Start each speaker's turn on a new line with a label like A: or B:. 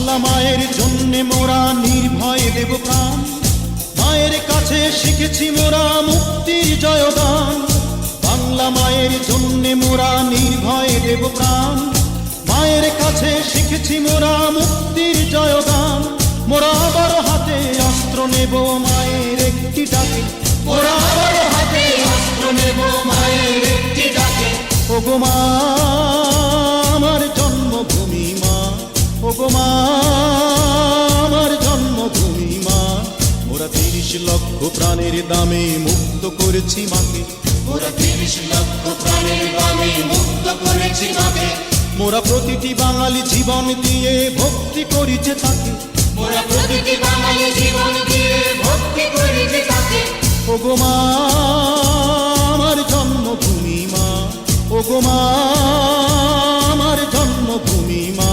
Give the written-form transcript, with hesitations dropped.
A: বাংলা মায়ের জন্যে মোরা নির্ভয়ে দেব প্রাণ, মায়ের কাছে শিখেছি মোরা মুক্তির জয়গান। বাংলা মায়ের জন্যে মোরা নির্ভয়ে দেব প্রাণ, মায়ের কাছে শিখেছি মোরা মুক্তির জয়গান। মোরা আবার হাতে অস্ত্র নেব মায়ের একটি ডাকে, মোরা আবার হাতে অস্ত্র নেব মায়ের একটি ডাকে। ওগো মা আমার জন্মভূমি মা, ওগো মা আমার জন্মভূমি মা। মোরা ৩০ লক্ষ প্রাণের দামে মুক্ত করেছি মাকে,
B: মোরা ৩০ লক্ষ প্রাণের দামে মুক্ত করেছি মাকে।
A: মোরা প্রতিটি বাঙালি জীবন দিয়ে ভক্তি করিছে তাকে,
B: মোরা প্রতিটি বাঙালি জীবন দিয়ে ভক্তি করিছে তাকে।
A: ওগো মা আমার জন্মভূমি মা, ওগো মা আমার জন্মভূমি মা।